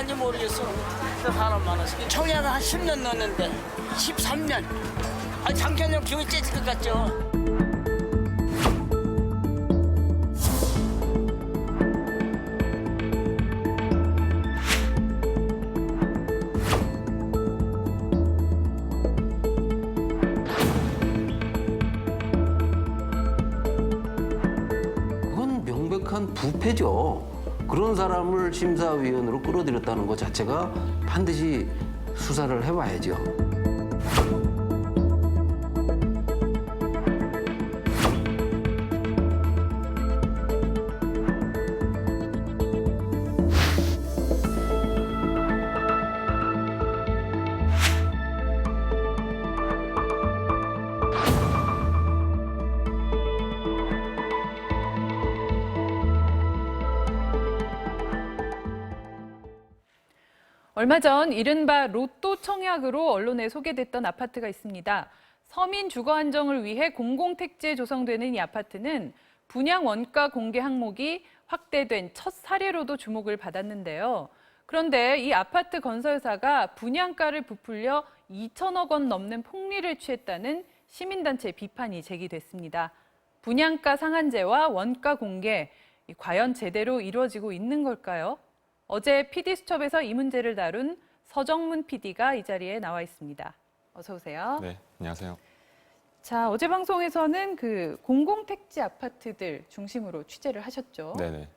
간지 모르겠어. 사람 많아서. 청약을 한 10년 넣었는데 13년. 아, 장편형 기분이 째질 것 같죠. 그건 명백한 부패죠. 그런 사람을 심사위원으로 끌어들였다는 것 자체가 반드시 수사를 해봐야죠. 얼마 전 이른바 로또 청약으로 언론에 소개됐던 아파트가 있습니다. 서민 주거 안정을 위해 공공택지에 조성되는 이 아파트는 분양 원가 공개 항목이 확대된 첫 사례로도 주목을 받았는데요. 그런데 이 아파트 건설사가 분양가를 부풀려 2천억 원 넘는 폭리를 취했다는 시민단체 비판이 제기됐습니다. 분양가 상한제와 원가 공개, 과연 제대로 이루어지고 있는 걸까요? 어제 PD수첩에서 이 문제를 다룬 서정문 PD가 이 자리에 나와 있습니다. 어서 오세요. 네, 안녕하세요. 자, 어제 방송에서는 그 공공택지 아파트들 중심으로 취재를 하셨죠. 네네.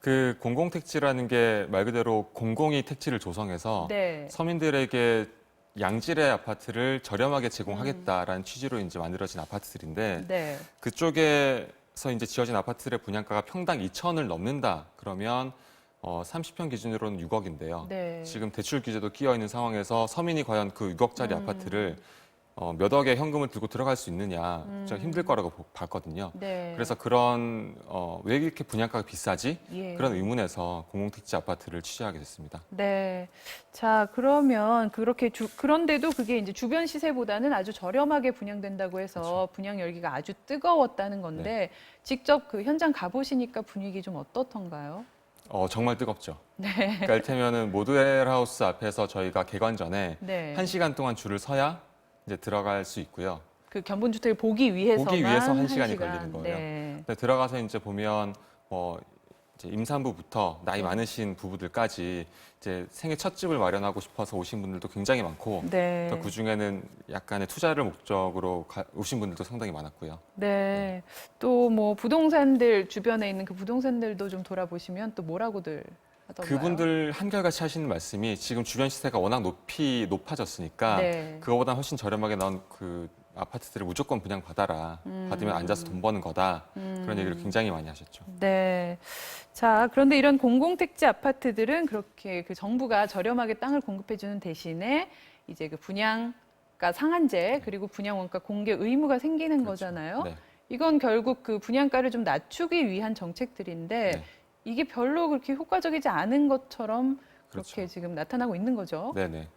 그 공공택지라는 게 말 그대로 공공이 택지를 조성해서 네. 서민들에게 양질의 아파트를 저렴하게 제공하겠다라는 취지로 이제 만들어진 아파트들인데 네. 그쪽에서 이제 지어진 아파트들의 분양가가 평당 2천을 넘는다 그러면 30평 기준으로는 6억인데요. 네. 지금 대출 규제도 끼어 있는 상황에서 서민이 과연 그 6억짜리 아파트를 몇 억의 현금을 들고 들어갈 수 있느냐 좀 힘들 거라고 봤거든요. 네. 그래서 그런 왜 이렇게 분양가가 비싸지? 예. 그런 의문에서 공공택지 아파트를 취재하게 됐습니다. 네. 자, 그러면 그런데도 그게 이제 주변 시세보다는 아주 저렴하게 분양된다고 해서 그렇죠. 분양 열기가 아주 뜨거웠다는 건데 네. 직접 그 현장 가보시니까 분위기 좀 어떻던가요? 정말 뜨겁죠. 네. 그러니까 이를테면은 모두웰하우스 앞에서 저희가 개관 전에 네. 1시간 동안 줄을 서야 이제 들어갈 수 있고요. 그 견본주택을 보기 위해서만 보기 위해서 1시간이 1시간. 걸리는 거예요. 네. 근데 들어가서 이제 보면 이제 임산부부터 나이 네. 많으신 부부들까지 이제 생애 첫 집을 마련하고 싶어서 오신 분들도 굉장히 많고 네. 또 그중에는 약간의 투자를 목적으로 오신 분들도 상당히 많았고요. 네. 또 뭐 부동산들 주변에 있는 그 부동산들도 좀 돌아보시면 또 뭐라고들 하던가요? 그분들 한결같이 하시는 말씀이 지금 주변 시세가 워낙 높아졌으니까 네. 그거보다 훨씬 저렴하게 나온 그 아파트들을 무조건 분양 받아라. 받으면 앉아서 돈 버는 거다. 그런 얘기를 굉장히 많이 하셨죠. 네. 자, 그런데 이런 공공택지 아파트들은 그렇게 그 정부가 저렴하게 땅을 공급해주는 대신에 이제 그 분양가 상한제 그리고 분양 원가 공개 의무가 생기는 그렇죠. 거잖아요. 네. 이건 결국 그 분양가를 좀 낮추기 위한 정책들인데 네. 이게 별로 그렇게 효과적이지 않은 것처럼 그렇게 그렇죠. 지금 나타나고 있는 거죠. 네네.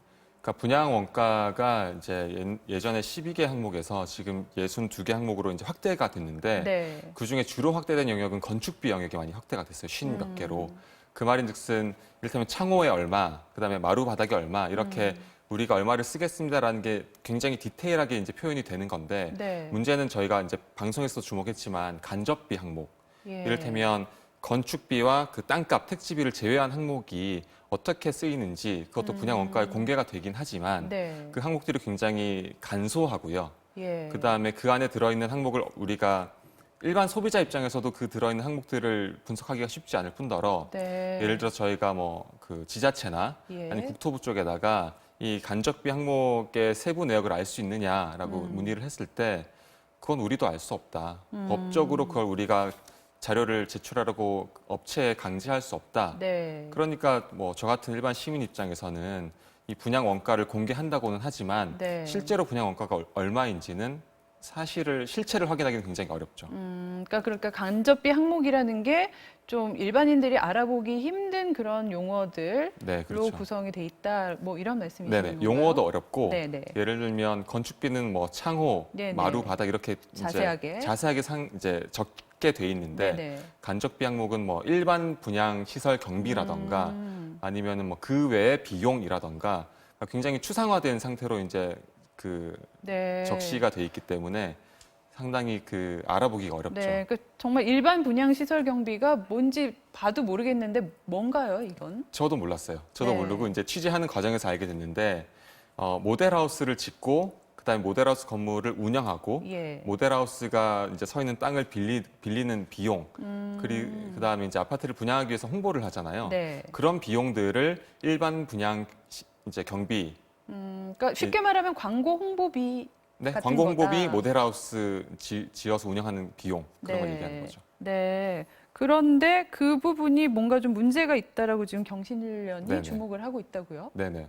그러니까 분양 원가가 이제 예전에 12개 항목에서 지금 62개 항목으로 이제 확대가 됐는데 네. 그 중에 주로 확대된 영역은 건축비 영역이 많이 확대가 됐어요. 50몇 개로. 그 말인즉슨 이를테면 창호에 얼마, 그다음에 마루 바닥에 얼마 이렇게 우리가 얼마를 쓰겠습니다라는 게 굉장히 디테일하게 이제 표현이 되는 건데 네. 문제는 저희가 이제 방송에서 주목했지만 간접비 항목. 예. 이를테면 건축비와 그 땅값, 택지비를 제외한 항목이 어떻게 쓰이는지 그것도 분양 원가에 공개가 되긴 하지만 네. 그 항목들이 굉장히 간소하고요. 예. 그다음에 그 안에 들어있는 항목을 우리가 일반 소비자 입장에서도 그 들어있는 항목들을 분석하기가 쉽지 않을 뿐더러 네. 예를 들어 저희가 뭐 그 지자체나 예. 아니 국토부 쪽에다가 이 간접비 항목의 세부 내역을 알 수 있느냐라고 문의를 했을 때 그건 우리도 알 수 없다. 법적으로 그걸 우리가 자료를 제출하라고 업체에 강제할 수 없다. 네. 그러니까 뭐 저 같은 일반 시민 입장에서는 이 분양 원가를 공개한다고는 하지만 네. 실제로 분양 원가가 얼마인지는 실체를 확인하기는 굉장히 어렵죠. 그러니까 간접비 항목이라는 게 좀 일반인들이 알아보기 힘든 그런 용어들로 네, 그렇죠. 구성이 돼 있다. 뭐 이런 말씀이시는 네네. 건가요? 용어도 어렵고 네네. 예를 들면 건축비는 뭐 창호, 네네. 마루, 바닥 이렇게 자세하게. 이제 자세하게 이제 적게 돼 있는데 네네. 간접비 항목은 뭐 일반 분양 시설 경비라던가 아니면은 뭐 그 외의 비용이라던가 굉장히 추상화된 상태로 이제 그 네. 적시가 돼 있기 때문에 상당히 그 알아보기가 어렵죠. 네, 그 정말 일반 분양 시설 경비가 뭔지 봐도 모르겠는데 뭔가요, 이건? 저도 몰랐어요. 저도 네. 모르고 이제 취재하는 과정에서 알게 됐는데 모델하우스를 짓고 그다음에 모델하우스 건물을 운영하고 예. 모델하우스가 이제 서 있는 땅을 빌리는 비용 그다음에 이제 아파트를 분양하기 위해서 홍보를 하잖아요. 네. 그런 비용들을 일반 분양 이제 경비 그러니까 쉽게 말하면 광고 홍보비 네, 같은 광고 홍보비 거다. 모델하우스 지어서 운영하는 비용 그런 걸 얘기하는 거죠. 네. 그런데 그 부분이 뭔가 좀 문제가 있다라고 지금 경신련이 네네. 주목을 하고 있다고요? 네네.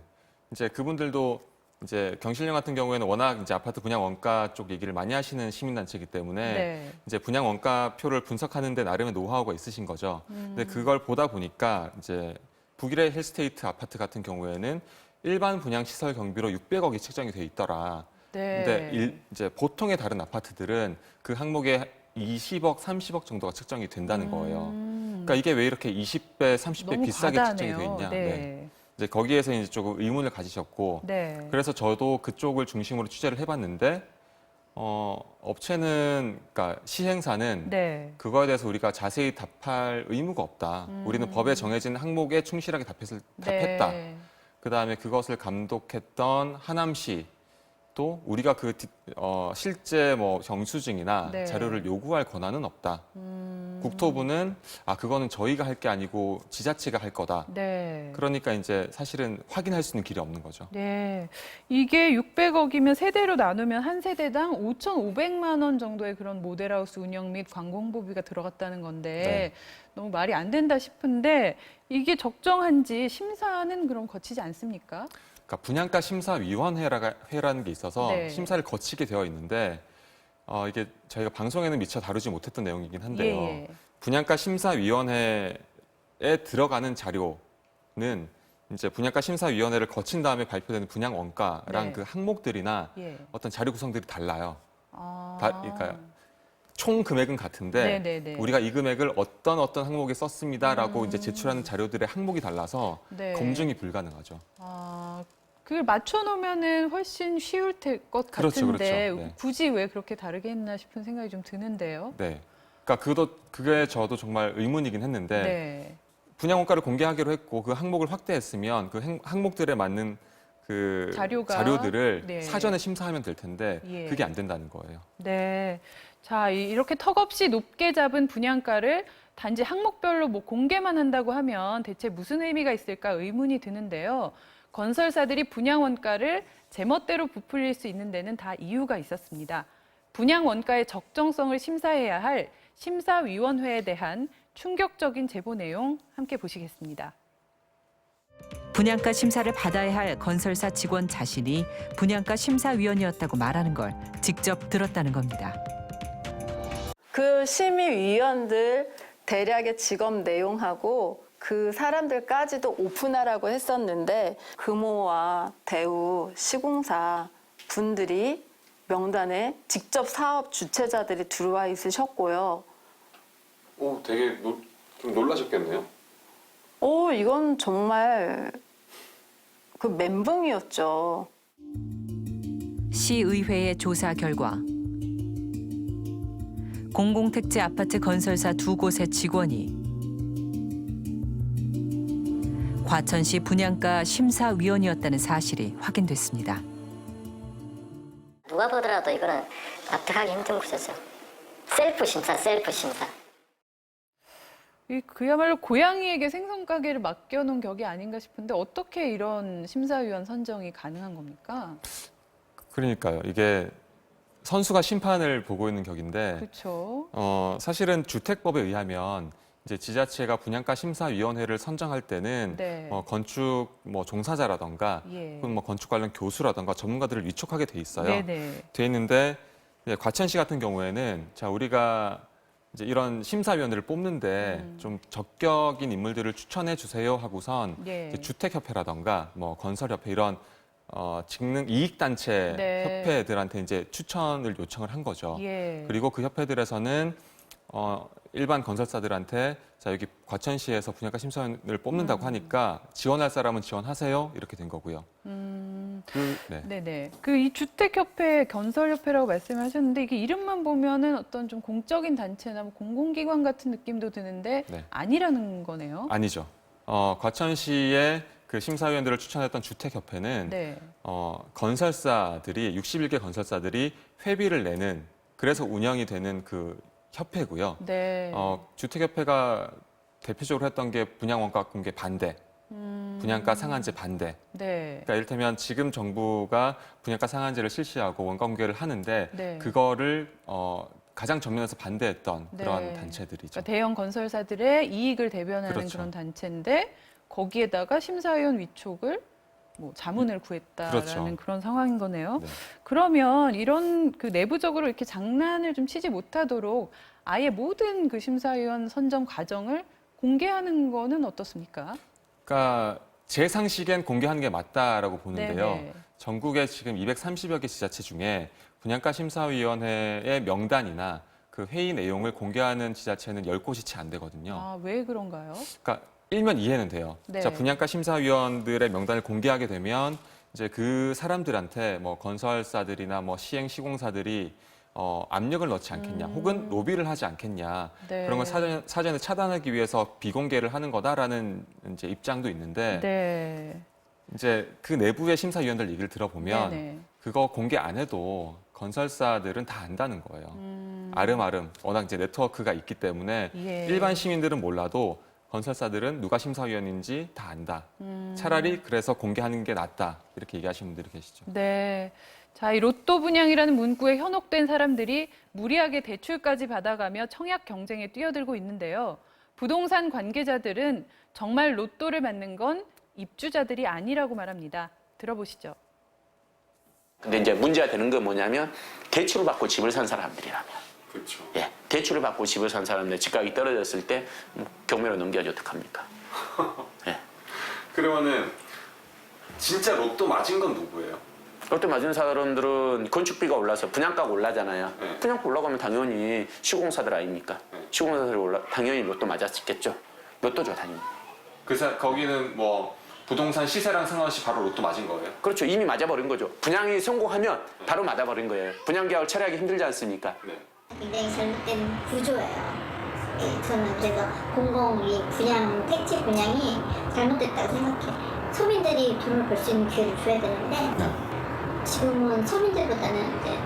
이제 그분들도 이제 경실련 같은 경우에는 워낙 이제 아파트 분양 원가 쪽 얘기를 많이 하시는 시민단체이기 때문에 네. 이제 분양 원가표를 분석하는데 나름의 노하우가 있으신 거죠. 근데 그걸 보다 보니까 이제 북일의 힐스테이트 아파트 같은 경우에는 일반 분양 시설 경비로 600억이 책정이 돼 있더라. 네. 근데 이제 보통의 다른 아파트들은 그 항목에 20억, 30억 정도가 책정이 된다는 거예요. 그러니까 이게 왜 이렇게 20배, 30배 너무 비싸게 책정이 돼 과다하네요. 있냐. 네. 이제 거기에서 이제 조금 의문을 가지셨고, 네. 그래서 저도 그쪽을 중심으로 취재를 해봤는데, 업체는, 그러니까 시행사는 네. 그거에 대해서 우리가 자세히 답할 의무가 없다. 우리는 법에 정해진 항목에 충실하게 답했다. 네. 그다음에 그것을 감독했던 하남시 또 우리가 그 실제 뭐 영수증이나 네. 자료를 요구할 권한은 없다. 국토부는 그거는 저희가 할 게 아니고 지자체가 할 거다. 네. 그러니까 이제 사실은 확인할 수 있는 길이 없는 거죠. 네. 이게 600억이면 세대로 나누면 한 세대당 5,500만 원 정도의 그런 모델하우스 운영 및 광고 홍보비가 들어갔다는 건데 네. 너무 말이 안 된다 싶은데 이게 적정한지 심사는 그럼 거치지 않습니까? 그러니까 분양가 심사위원회라는 게 있어서 네. 심사를 거치게 되어 있는데 이게 저희가 방송에는 미처 다루지 못했던 내용이긴 한데요. 예. 분양가 심사위원회에 들어가는 자료는 이제 분양가 심사위원회를 거친 다음에 발표되는 분양 원가랑 네. 그 항목들이나 예. 어떤 자료 구성들이 달라요. 아. 그러니까 총 금액은 같은데 네네네. 우리가 이 금액을 어떤 항목에 썼습니다라고 이제 제출하는 자료들의 항목이 달라서 네. 검증이 불가능하죠. 그걸 맞춰놓으면은 훨씬 쉬울 것 그렇죠, 같은데 그렇죠. 네. 굳이 왜 그렇게 다르게 했나 싶은 생각이 좀 드는데요. 네. 그러니까 그게 저도 정말 의문이긴 했는데 네. 분양 원가를 공개하기로 했고 그 항목을 확대했으면 그 항목들에 맞는 그 자료들을 네. 사전에 심사하면 될 텐데 예. 그게 안 된다는 거예요. 네. 자, 이렇게 턱없이 높게 잡은 분양가를 단지 항목별로 뭐 공개만 한다고 하면 대체 무슨 의미가 있을까 의문이 드는데요. 건설사들이 분양 원가를 제멋대로 부풀릴 수 있는 데는 다 이유가 있었습니다. 분양 원가의 적정성을 심사해야 할 심사위원회에 대한 충격적인 제보 내용 함께 보시겠습니다. 분양가 심사를 받아야 할 건설사 직원 자신이 분양가 심사위원이었다고 말하는 걸 직접 들었다는 겁니다. 그 심의위원들 대략의 직업 내용하고 그 사람들까지도 오픈하라고 했었는데 금호와 대우 시공사 분들이 명단에 직접 사업 주체자들이 들어와 있으셨고요. 되게 좀 놀라셨겠네요. 이건 정말 그 멘붕이었죠. 시의회의 조사 결과 공공택지 아파트 건설사 2곳의 직원이 과천시 분양가 심사위원이었다는 사실이 확인됐습니다. 누가 보더라도 이거는 납득하기 힘든 구조죠. 셀프 심사. 그야말로 고양이에게 생선 가게를 맡겨놓은 격이 아닌가 싶은데 어떻게 이런 심사위원 선정이 가능한 겁니까? 그러니까요. 이게 선수가 심판을 보고 있는 격인데 그렇죠. 사실은 주택법에 의하면 이제 지자체가 분양가 심사위원회를 선정할 때는 네. 건축 종사자라던가 예. 혹은 건축 관련 교수라던가 전문가들을 위촉하게 돼 있어요. 네네. 돼 있는데 과천시 같은 경우에는 자 우리가 이제 이런 심사위원회를 뽑는데 좀 적격인 인물들을 추천해 주세요 하고선 예. 이제 주택협회라던가 건설협회 이런 직능 이익단체 네. 협회들한테 이제 추천을 요청을 한 거죠. 예. 그리고 그 협회들에서는 일반 건설사들한테 자 여기 과천시에서 분양가 심사위원을 뽑는다고 하니까 지원할 사람은 지원하세요 이렇게 된 거고요. 네. 네네. 그 이 주택협회, 건설협회라고 말씀하셨는데 이게 이름만 보면은 어떤 좀 공적인 단체나 뭐 공공기관 같은 느낌도 드는데 네. 아니라는 거네요. 아니죠. 과천시의 그 심사위원들을 추천했던 주택협회는 네. 건설사들이 61개 건설사들이 회비를 내는 그래서 운영이 되는 그 협회고요. 네. 주택협회가 대표적으로 했던 게 분양원가 공개 반대, 분양가 상한제 반대. 네. 그러니까 이를테면 지금 정부가 분양가 상한제를 실시하고 원가 공개를 하는데 네. 그거를 가장 전면에서 반대했던 그런 네. 단체들이죠. 그러니까 대형 건설사들의 이익을 대변하는 그렇죠. 그런 단체인데 거기에다가 심사위원 위촉을 뭐 자문을 구했다라는 그렇죠. 그런 상황인 거네요. 네. 그러면 이런 그 내부적으로 이렇게 장난을 좀 치지 못하도록 아예 모든 그 심사위원 선정 과정을 공개하는 거는 어떻습니까? 그러니까 제 상식엔 공개하는 게 맞다라고 보는데요. 네네. 전국에 지금 230여 개 지자체 중에 분양가 심사위원회의 명단이나 그 회의 내용을 공개하는 지자체는 10곳이 채 안 되거든요. 아, 왜 그런가요? 그러니까 일면 이해는 돼요. 네. 자, 분양가 심사위원들의 명단을 공개하게 되면 이제 그 사람들한테 뭐 건설사들이나 뭐 시행 시공사들이 압력을 넣지 않겠냐, 혹은 로비를 하지 않겠냐, 네. 그런 걸 사전에 차단하기 위해서 비공개를 하는 거다라는 이제 입장도 있는데 네. 이제 그 내부의 심사위원들 얘기를 들어보면 네네. 그거 공개 안 해도 건설사들은 다 안다는 거예요. 아름아름 워낙 이제 네트워크가 있기 때문에 예. 일반 시민들은 몰라도 건설사들은 누가 심사위원인지 다 안다. 차라리 그래서 공개하는 게 낫다. 이렇게 얘기하시는 분들이 계시죠. 네. 자, 이 로또 분양이라는 문구에 현혹된 사람들이 무리하게 대출까지 받아가며 청약 경쟁에 뛰어들고 있는데요. 부동산 관계자들은 정말 로또를 맞는 건 입주자들이 아니라고 말합니다. 들어보시죠. 근데 이제 문제가 되는 건 뭐냐면 대출을 받고 집을 산 사람들이라면. 그렇죠. 예, 대출을 받고 집을 산 사람들 집값이 떨어졌을 때 경매로 넘겨야지 어떡합니까? 예. 그러면은 진짜 로또 맞은 건 누구예요? 로또 맞은 사람들은 건축비가 올라서 분양가가 올라잖아요. 네. 분양가 올라가면 당연히 시공사들 아닙니까? 네. 시공사들이 당연히 로또 맞았겠죠. 로또죠, 당연히. 그래서 거기는 뭐 부동산 시세랑 상관없이 바로 로또 맞은 거예요? 그렇죠. 이미 맞아버린 거죠. 분양이 성공하면 바로 맞아버린 거예요. 분양 계약을 처리하기 힘들지 않습니까? 네. 굉장히 잘못된 구조예요. 예, 저는 그래서 공공이 분양, 택지 분양이 잘못됐다고 생각해요. 소민들이 돈을 벌 수 있는 기회를 줘야 되는데 지금은 소민들보다는 이제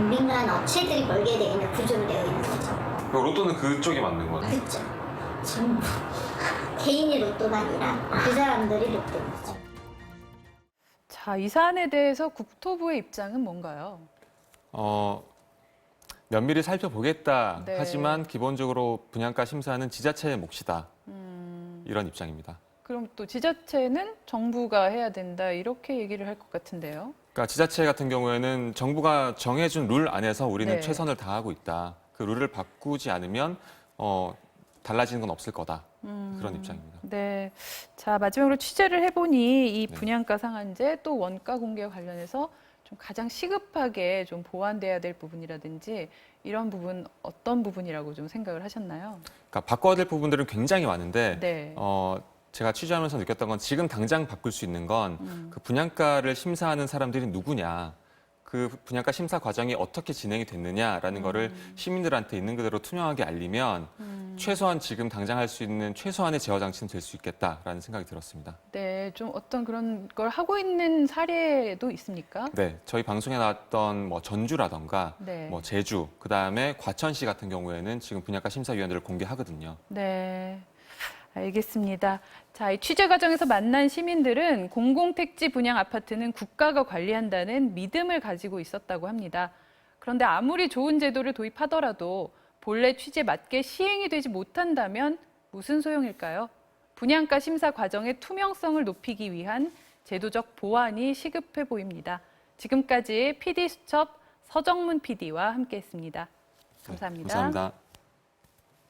민간 업체들이 벌게 되는 구조로 되어 있는 거죠. 로또는 그쪽이 맞는 거예요? 그렇죠. 전부 개인이 로또가 아니라 그 사람들이 로또인 거죠. 자, 이 사안에 대해서 국토부의 입장은 뭔가요? 면밀히 살펴보겠다. 네. 하지만 기본적으로 분양가 심사는 지자체의 몫이다. 이런 입장입니다. 그럼 또 지자체는 정부가 해야 된다 이렇게 얘기를 할 것 같은데요. 그러니까 지자체 같은 경우에는 정부가 정해준 룰 안에서 우리는 네. 최선을 다하고 있다. 그 룰을 바꾸지 않으면 달라지는 건 없을 거다. 그런 입장입니다. 네. 자, 마지막으로 취재를 해보니 이 네. 분양가 상한제 또 원가 공개와 관련해서 좀 가장 시급하게 좀 보완돼야 될 부분이라든지 이런 부분 어떤 부분이라고 좀 생각을 하셨나요? 그러니까 바꿔야 될 부분들은 굉장히 많은데 네. 제가 취재하면서 느꼈던 건 지금 당장 바꿀 수 있는 건 그 분양가를 심사하는 사람들이 누구냐, 그 분양가 심사 과정이 어떻게 진행이 됐느냐라는 거를 시민들한테 있는 그대로 투명하게 알리면 최소한 지금 당장 할 수 있는 최소한의 제어 장치는 될 수 있겠다라는 생각이 들었습니다. 네, 좀 어떤 그런 걸 하고 있는 사례도 있습니까? 네, 저희 방송에 나왔던 뭐 전주라던가 네. 뭐 제주, 그다음에 과천시 같은 경우에는 지금 분양가 심사위원들을 공개하거든요. 네, 알겠습니다. 자, 이 취재 과정에서 만난 시민들은 공공택지 분양 아파트는 국가가 관리한다는 믿음을 가지고 있었다고 합니다. 그런데 아무리 좋은 제도를 도입하더라도 본래 취지에 맞게 시행이 되지 못한다면 무슨 소용일까요? 분양가 심사 과정의 투명성을 높이기 위한 제도적 보완이 시급해 보입니다. 지금까지 PD수첩 서정문 PD와 함께했습니다. 감사합니다. 네, 감사합니다.